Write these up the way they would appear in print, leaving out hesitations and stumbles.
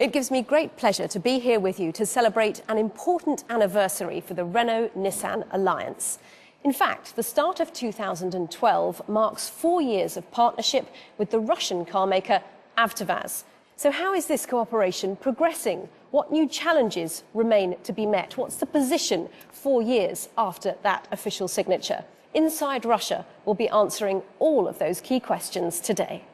It gives me great pleasure to be here with you to celebrate an important anniversary for the Renault-Nissan alliance. In fact, the start of 2012 marks 4 years of partnership with the Russian carmaker АВТОВАЗа. So how is this cooperation progressing? What new challenges remain to be met? What's the position 4 years after that official signature? Inside Russia will be answering all of those key questions today.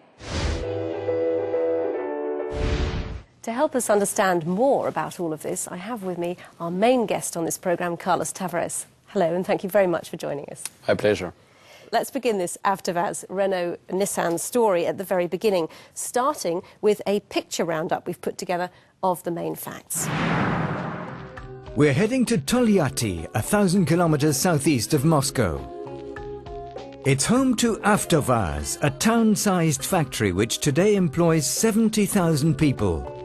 To help us understand more about all of this, I have with me our main guest on this programme, Carlos Tavares. Hello, and thank you very much for joining us. My pleasure. Let's begin this АВТОВАЗа Renault-Nissan story at the very beginning, starting with a picture roundup we've put together of the main facts. We're heading to Tolyatti, 1,000 kilometers southeast of Moscow. It's home to АВТОВАЗа, a town-sized factory which today employs 70,000 people.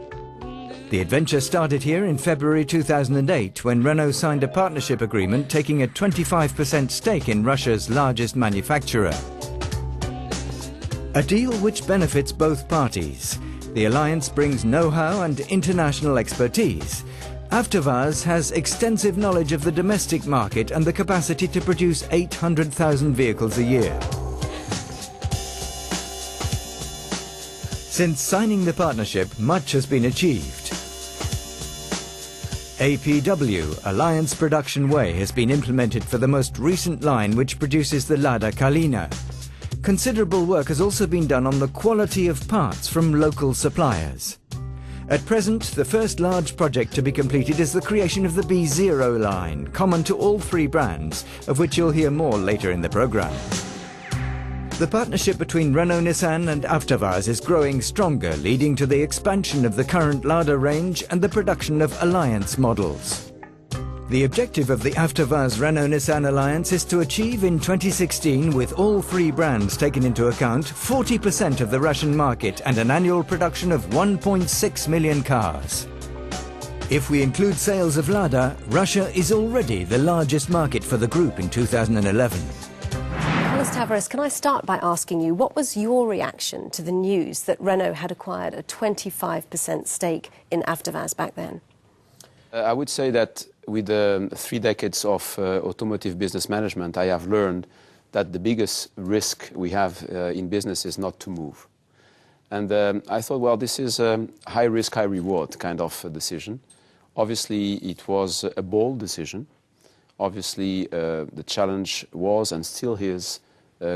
The adventure started here in February 2008 when Renault signed a partnership agreement taking a 25% stake in Russia's largest manufacturer. A deal which benefits both parties. The alliance brings know-how and international expertise. АВТОВАЗа has extensive knowledge of the domestic market and the capacity to produce 800,000 vehicles a year. Since signing the partnership, much has been achieved. APW, Alliance Production Way, has been implemented for the most recent line which produces the Lada Kalina. Considerable work has also been done on the quality of parts from local suppliers. At present, the first large project to be completed is the creation of the B0 line, common to all 3 brands, of which you'll hear more later in the programme. The partnership between Renault-Nissan and АВТОВАЗа is growing stronger, leading to the expansion of the current Lada range and the production of alliance models. The objective of the АВТОВАЗа Renault-Nissan alliance is to achieve in 2016, with all 3 brands taken into account, 40% of the Russian market and an annual production of 1.6 million cars. If we include sales of Lada, Russia is already the largest market for the group in 2011. Carlos Tavares, can I start by asking you, what was your reaction to the news that Renault had acquired a 25% stake in АВТОВАЗа back then? I would say that with 3 decades of automotive business management, I have learned that the biggest risk we have in business is not to move. And I thought, well, this is a high risk, high reward kind of decision. Obviously, it was a bold decision. Obviously, the challenge was and still is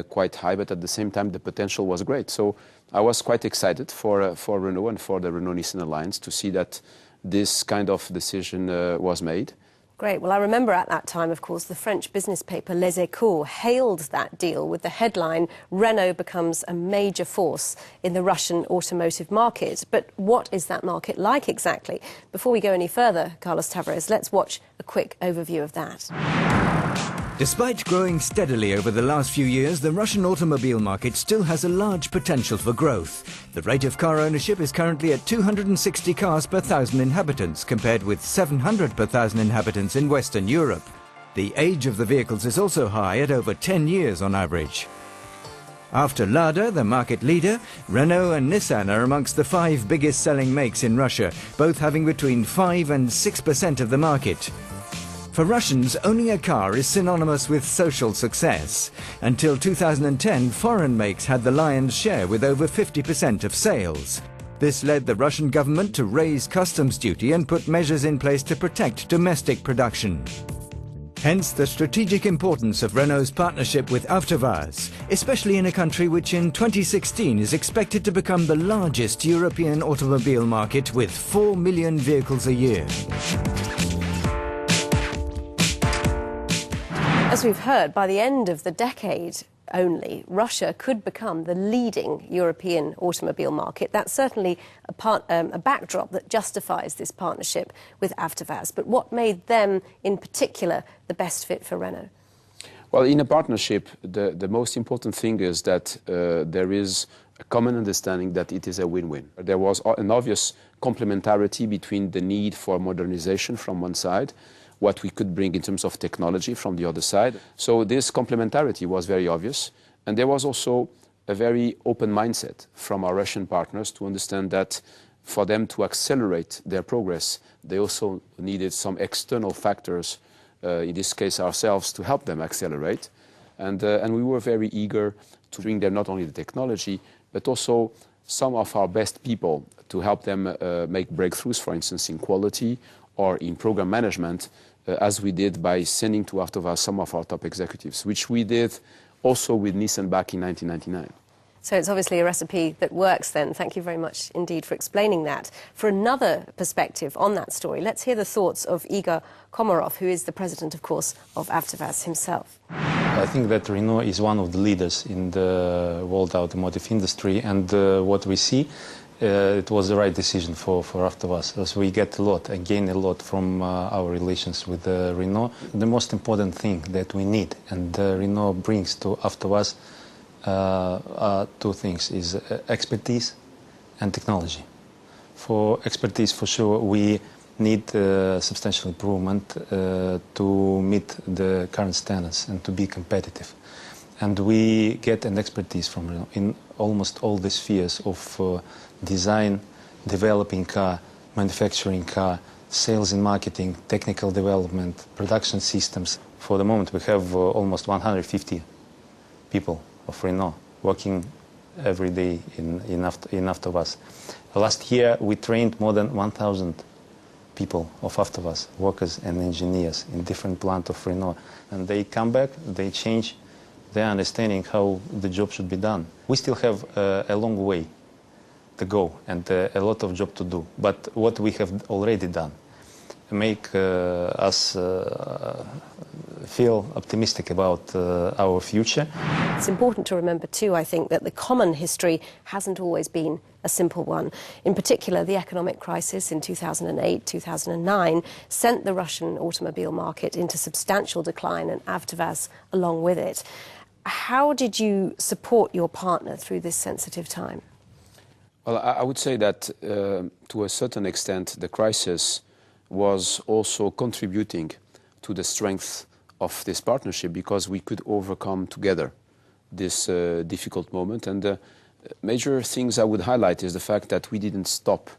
quite high, but at the same time, the potential was great. So I was quite excited for Renault and for the Renault-Nissan alliance to see that this kind of decision was made. Great. Well, I remember at that time, of course, the French business paper Les Echos hailed that deal with the headline, "Renault becomes a major force in the Russian automotive market." But what is that market like exactly? Before we go any further, Carlos Tavares, let's watch a quick overview of that. Despite growing steadily over the last few years, the Russian automobile market still has a large potential for growth. The rate of car ownership is currently at 260 cars per 1,000 inhabitants, compared with 700 per 1,000 inhabitants in Western Europe. The age of the vehicles is also high, at over 10 years on average. After Lada, the market leader, Renault and Nissan are amongst the 5 biggest selling makes in Russia, both having between 5 and 6% of the market. For Russians, owning a car is synonymous with social success. Until 2010, foreign makes had the lion's share with over 50% of sales. This led the Russian government to raise customs duty and put measures in place to protect domestic production. Hence the strategic importance of Renault's partnership with АВТОВАЗа, especially in a country which in 2016 is expected to become the largest European automobile market with 4 million vehicles a year. As we've heard, by the end of the decade only, Russia could become the leading European automobile market. That's certainly a backdrop that justifies this partnership with АВТОВАЗа. But what made them, in particular, the best fit for Renault? Well, in a partnership, the most important thing is that there is a common understanding that it is a win-win. There was an obvious complementarity between the need for modernization from one side, what we could bring in terms of technology from the other side. So this complementarity was very obvious. And there was also a very open mindset from our Russian partners to understand that for them to accelerate their progress, they also needed some external factors, in this case ourselves, to help them accelerate. And we were very eager to bring them not only the technology, but also some of our best people to help them make breakthroughs, for instance, in quality or in program management, as we did by sending to АВТОВАЗа some of our top executives, which we did also with Nissan back in 1999. So it's obviously a recipe that works then. Thank you very much indeed for explaining that. For another perspective on that story, let's hear the thoughts of Igor Komarov, who is the president, of course, of АВТОВАЗа himself. I think that Renault is one of the leaders in the world automotive industry, and what we see, it was the right decision for АВТОВАЗа, because we get a lot and gain a lot from our relations with Renault. The most important thing that we need and Renault brings to АВТОВАЗа two things, is expertise and technology. For expertise, for sure, we need substantial improvement to meet the current standards and to be competitive. And we get an expertise from Renault in almost all the spheres of design, developing car, manufacturing car, sales and marketing, technical development, production systems. For the moment, we have almost 150 people of Renault working every day in АВТОВАЗа. Last year, we trained more than 1,000 people of АВТОВАЗа, workers and engineers in different plants of Renault. And they come back, they change their understanding how the job should be done. We still have a long way to go and a lot of job to do. But what we have already done make us feel optimistic about our future. It's important to remember too, I think, that the common history hasn't always been a simple one. In particular, the economic crisis in 2008, 2009 sent the Russian automobile market into substantial decline, and АВТОВАЗа along with it. How did you support your partner through this sensitive time? Well, I would say that to a certain extent, the crisis was also contributing to the strength of this partnership, because we could overcome together this difficult moment. And major things I would highlight is the fact that we didn't stop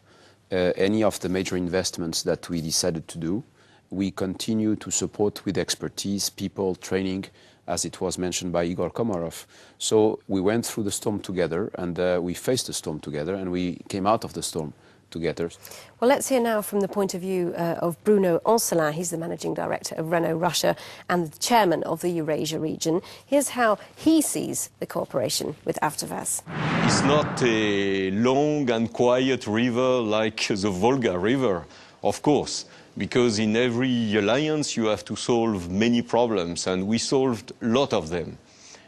any of the major investments that we decided to do. We continue to support with expertise, people, training, as it was mentioned by Igor Komarov. So we went through the storm together, and we faced the storm together, and we came out of the storm together. Well, let's hear now from the point of view of Bruno Ancelin. He's the managing director of Renault Russia and the chairman of the Eurasia region. Here's how he sees the cooperation with АВТОВАЗа. It's not a long and quiet river like the Volga River, of course, because in every alliance you have to solve many problems, and we solved a lot of them.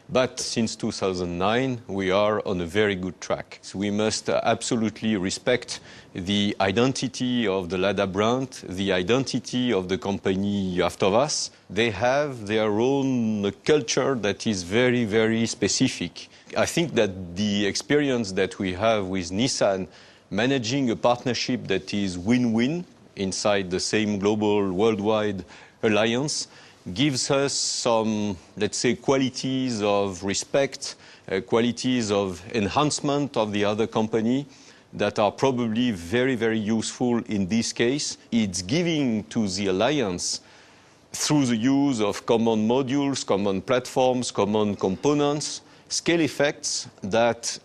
But since 2009, we are on a very good track. So we must absolutely respect the identity of the Lada brand, the identity of the company АВТОВАЗа. They have their own culture that is very, very specific. I think that the experience that we have with Nissan, managing a partnership that is win-win inside the same global worldwide alliance, gives us some, let's say, qualities of respect, qualities of enhancement of the other company that are probably very, very useful in this case. It's giving to the alliance, through the use of common modules, common platforms, common components, scale effects that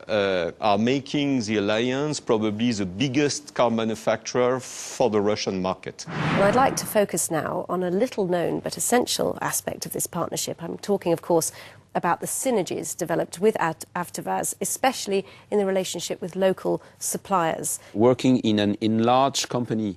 are making the alliance probably the biggest car manufacturer for the Russian market. Well, I'd like to focus now on a little-known but essential aspect of this partnership. I'm talking, of course, about the synergies developed with АВТОВАЗа, especially in the relationship with local suppliers. Working in an enlarged company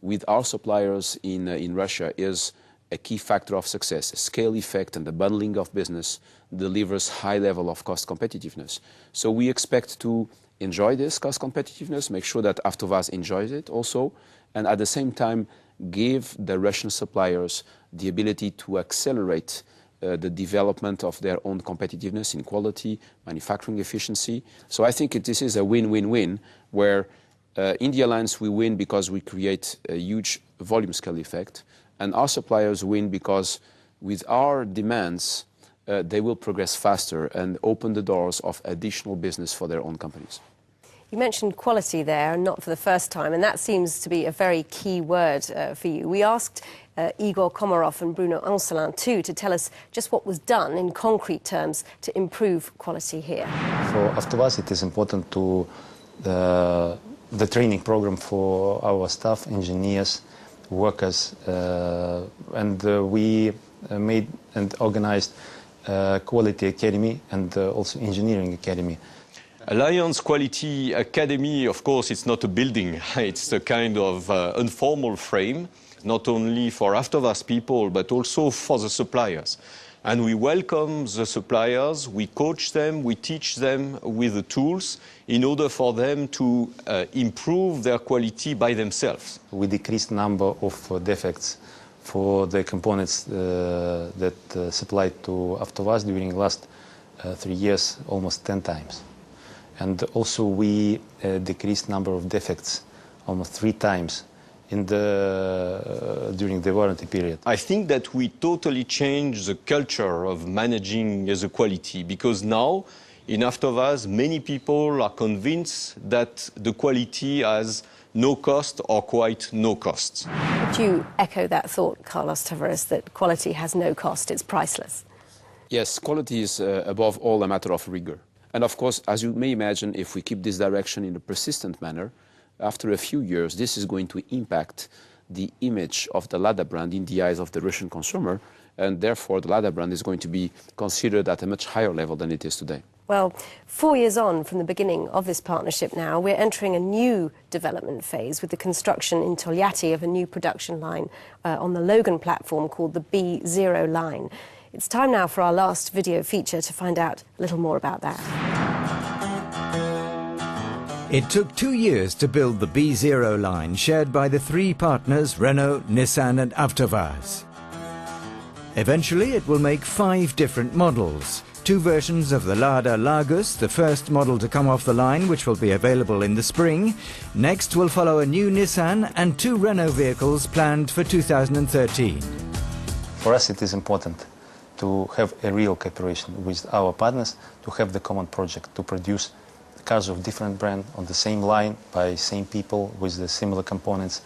with our suppliers in Russia is a key factor of success. A scale effect and the bundling of business delivers high level of cost competitiveness. So we expect to enjoy this cost competitiveness, make sure that АВТОВАЗа enjoys it also, and at the same time give the Russian suppliers the ability to accelerate the development of their own competitiveness in quality, manufacturing efficiency. So I think this is a win-win-win, where in the alliance we win because we create a huge volume scale effect, and our suppliers win because with our demands, they will progress faster and open the doors of additional business for their own companies. You mentioned quality there, and not for the first time, and that seems to be a very key word for you. We asked Igor Komarov and Bruno Ancelin too to tell us just what was done in concrete terms to improve quality here. For AVTOVAZA, it is important to the training program for our staff, engineers, workers, and we made and organized Quality Academy and also Engineering Academy. Alliance Quality Academy, of course, it's not a building. It's a kind of informal frame, not only for АВТОВАЗ people, but also for the suppliers. And we welcome the suppliers, we coach them, we teach them with the tools in order for them to improve their quality by themselves. We decreased number of defects for the components that supplied to АВТОВАЗ during the last 3 years, almost 10 times. And also we decreased number of defects almost 3 times during the warranty period. I think that we totally changed the culture of managing the quality, because now in АВТОВАЗ many people are convinced that the quality has no cost or quite no cost. Would you echo that thought, Carlos Tavares, that quality has no cost, it's priceless? Yes, quality is above all a matter of rigor. And of course, as you may imagine, if we keep this direction in a persistent manner, after a few years, this is going to impact the image of the Lada brand in the eyes of the Russian consumer, and therefore the Lada brand is going to be considered at a much higher level than it is today. Well, 4 years on from the beginning of this partnership now, we're entering a new development phase with the construction in Togliatti of a new production line on the Logan platform called the B0 line. It's time now for our last video feature to find out a little more about that. It took 2 years to build the B0 line shared by the 3 partners Renault, Nissan and АВТОВАЗ. Eventually it will make 5 different models. 2 versions of the Lada Lagus, the first model to come off the line, which will be available in the spring. Next will follow a new Nissan and 2 Renault vehicles planned for 2013. For us it is important to have a real cooperation with our partners, to have the common project, to produce cars of different brand on the same line by same people with the similar components.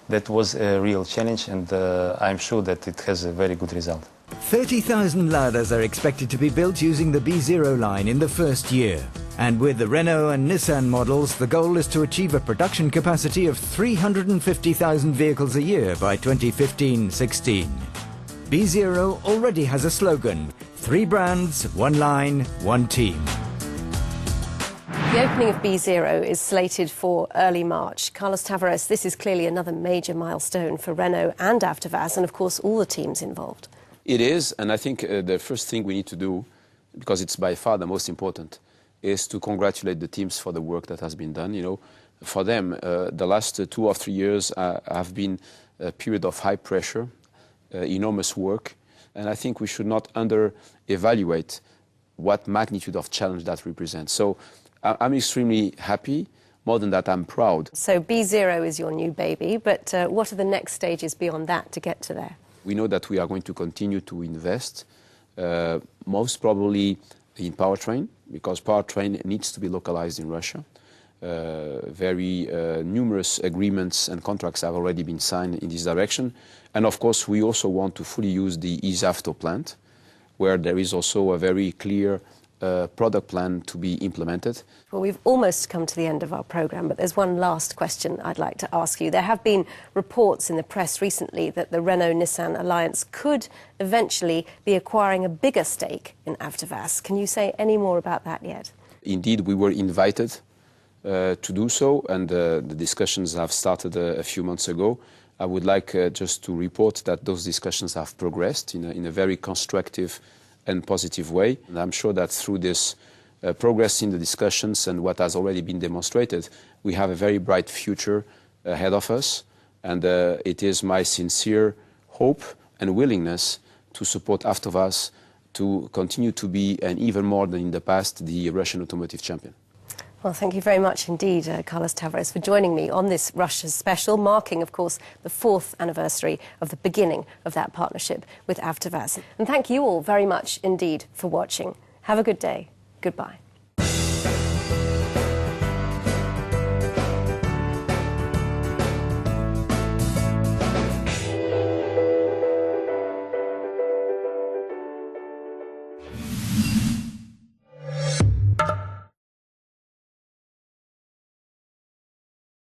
That was a real challenge, and I'm sure that it has a very good result. 30,000 Ladas are expected to be built using the B0 line in the first year. And with the Renault and Nissan models, the goal is to achieve a production capacity of 350,000 vehicles a year by 2015-16. B0 already has a slogan: 3 brands, 1 line, 1 team. The opening of B0 is slated for early March. Carlos Tavares, this is clearly another major milestone for Renault and АВТОВАЗ, and of course all the teams involved. It is, and I think the first thing we need to do, because it's by far the most important, is to congratulate the teams for the work that has been done. You know, for them, the last 2 or 3 years have been a period of high pressure, enormous work, and I think we should not under-evaluate what magnitude of challenge that represents. So I'm extremely happy. More than that, I'm proud. So B0 is your new baby, but what are the next stages beyond that to get to there? We know that we are going to continue to invest, most probably in powertrain, because powertrain needs to be localized in Russia. Very numerous agreements and contracts have already been signed in this direction. And of course, we also want to fully use the eAvto plant, where there is also a very clear product plan to be implemented. Well, we've almost come to the end of our programme, but there's one last question I'd like to ask you. There have been reports in the press recently that the Renault-Nissan alliance could eventually be acquiring a bigger stake in АВТОВАЗ. Can you say any more about that yet? Indeed, we were invited to do so, and the discussions have started a few months ago. I would like just to report that those discussions have progressed in a very constructive and positive way. And I'm sure that through this progress in the discussions and what has already been demonstrated, we have a very bright future ahead of us. And it is my sincere hope and willingness to support АВТОВАЗ to continue to be, and even more than in the past, the Russian automotive champion. Well, thank you very much indeed, Carlos Tavares, for joining me on this Russia special, marking, of course, the 4th anniversary of the beginning of that partnership with АВТОВАЗ. And thank you all very much indeed for watching. Have a good day. Goodbye.